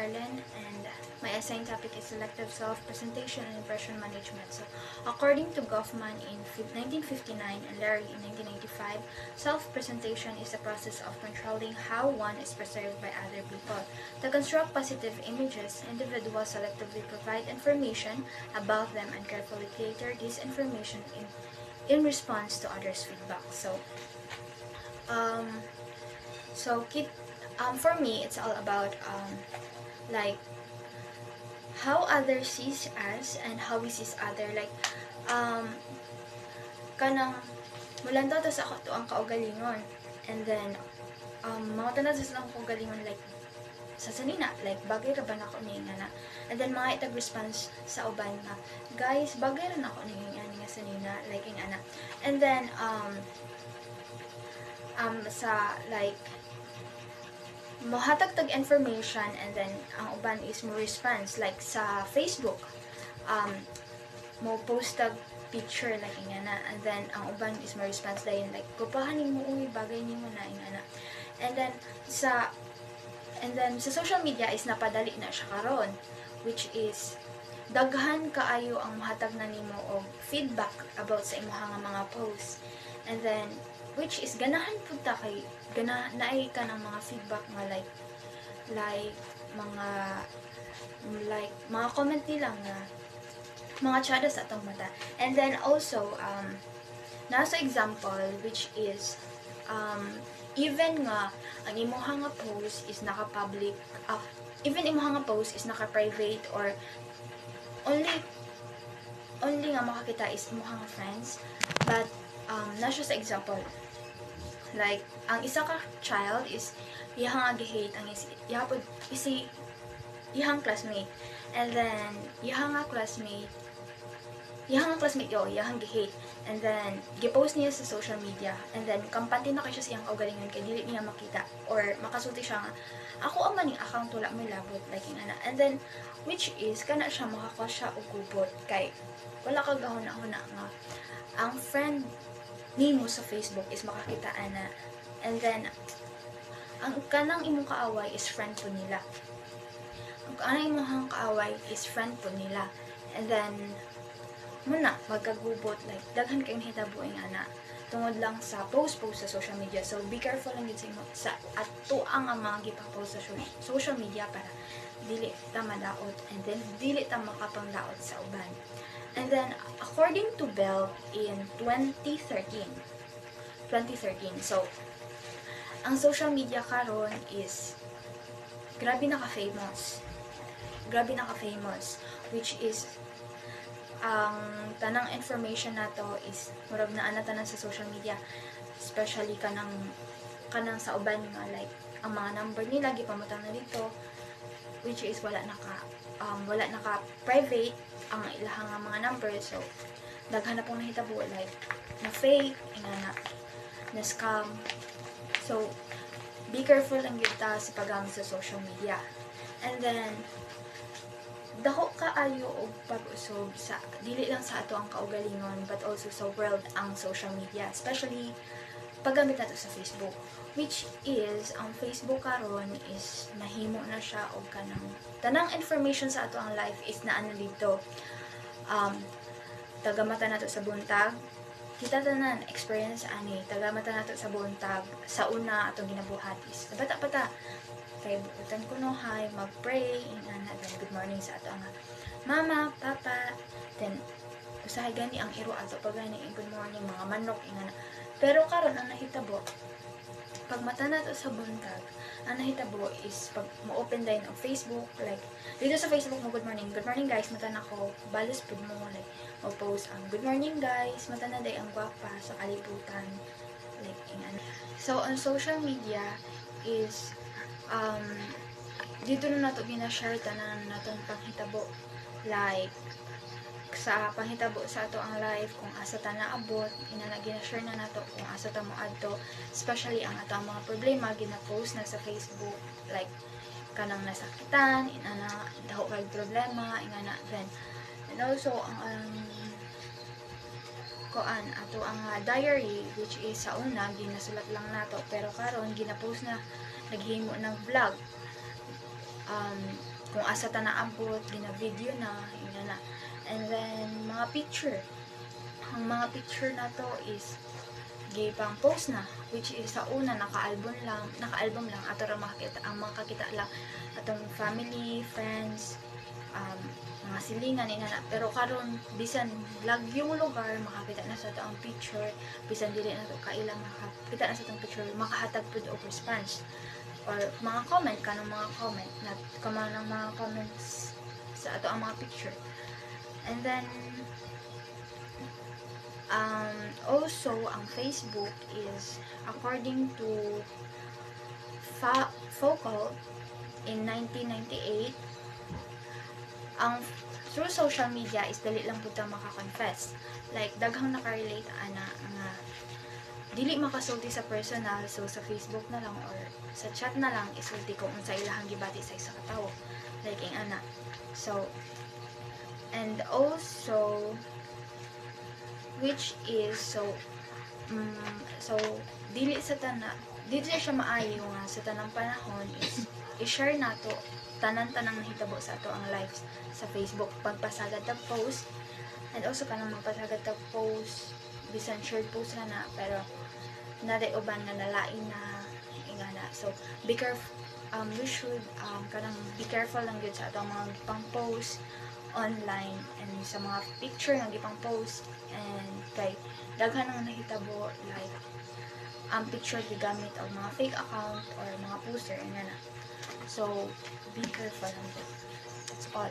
Arlen, and my assigned topic is selective self-presentation and impression management. So, according to Goffman in 1959 and Larry in 1995, self-presentation is the process of controlling how one is perceived by other people. To construct positive images, individuals selectively provide information about them and carefully cater this information in response to others' feedback. Um, for me, it's all about like how others sees us and how we sees other. Like kanang mulanta to sa ako to ang kaugalingon, and then mga tanan sa ang kaugalingon like sa sanina, like bagay ra ba nako ni nga na, and then mga itag response sa uban nga guys bagay ra nako ni nga sanina like nga na, and then sa like mohatag tag information, and then ang uban is mo response like sa Facebook mo post tag picture like nga na, and then ang uban is mo response dayon like gupahanin mo uy bagay nimo na nga na, and then sa social media is napadali na siya karon, which is daghan kaayo ang mohatag na nimo og feedback about sa imong mga posts, and then which is ganahan pud ta kay naay ka ng mga feedback nga like mga comment nila nga mga tsada sa atong mata, and then also nasa example which is even nga ang imong nga post is naka-public, even imong nga post is naka-private or only nga makakita is imong nga friends, but nasyo sa example like ang isa ka child is iyang agi-hate ang iyang classmate, and then iyang classmate iyang gi-hate, and then gi-post niya sa social media, and then kampante na kay siya siyang kaugalingon kay dili niya makita or makasulti siya nga ako ang maning account wala may labot like nga na, and then which is kana siya makakuha siya og gubot kay wala ka gahuna-huna nga ang friend nimo sa Facebook is makakita ana, and then ang kanang imong kaaway is friend po nila, ang kanang imong kaaway is friend po nila, and then muna magkagubot like daghan kayong hitabuin ana tungod lang sa post sa social media. So be careful lang gid sa ato ang mga gipa-post sa social media para dili ta madaot, and then dili ta makapangdaot sa uban. And then, according to Bell in 2013, so, ang social media karon is grabe naka-famous, which is ang tanang information nato is murag na ana tanan sa social media, especially kanang sa uban nga like ang mga number nila gipamutang na dito, which is wala naka private ang ilahang mga number. So daghan na pong nahitabo like na fake na scam. So be careful lang gyud ta sa paggamit sa social media, and then dako kaayo og pag-usab sa dili lang sa ato ang kaugalingon but also sa world ang social media, especially paggamit nato sa Facebook, which is ang Facebook karon is nahimo na siya og tanang information sa ato ang life is naano dito. Tagamata nato sa buntag, kita tanan experience ani tagamata nato sa buntag sa una atong ginabuhat is bata pa ta kay buutan ko no hi mag-pray ingana then good morning sa ato ang mama papa, then usahay gani ang iro ato pag gani good morning mga manok ingana. Pero karon ang nahitabo pag mata nato sa buntag, ang nahitabo is pag mo-open din ang Facebook, like dito sa Facebook mo good morning guys, mata na ko balos pud mo like o post ang good morning guys, mata na day ang gwapa sa kalibutan like ingana. So on social media is dito na nato gina-share tanan naton panghitabo, like sa panghitabo sa ato ang life kung asa ta naabot inana gina-share na nato kung asa ta moadto, especially ang ato ang mga problema gina-post na sa Facebook like kanang nasakitan inana daw kay problema ingana, then and also ang ato ang diary which is sa una ginasulat lang nato pero karon gina-post na naghimo ng vlog kung asa ta naabot, gina-video na, yun na. And then, mga picture. Ang mga picture na to is gipang post na, which is sa una naka-album lang ato ra makakita, ang makakita lang atong family, friends, mga silingan ina, pero karon bisan lagyong lugar makakita na sa taong picture, bisan dili na to kaila makakita na sa taong picture, makahatag pud og response or mga comment kanang mga comment na kamo ng mga comments sa ato ang mga picture. And then also, ang Facebook is, according to Focal in 1998, ang through social media is dali lang po ta makakonfess. Like, daghang nakarelate ana nga dili makasulti sa personal, so sa Facebook na lang or sa chat na lang isulti ko unsa ilahang gibati sa isa ka tawo. Like, ing ana. So, and also, which is so dili siya maayo nga sa tanang panahon is i-share nato tanan-tanang nahitabo sa ato ang lives sa Facebook, pagpasagad tag post, and also kanang magpasagad tag post bisan shared post na pero naday uban nga nalain na ingana. So be careful, we should kanang be careful lang gyud sa atong mga gipang post online and sa mga picture nga gipang post, and kay daghan nang nahitabo like ang picture gigamit og mga fake account or mga poster nga na. So be careful lang. That's all.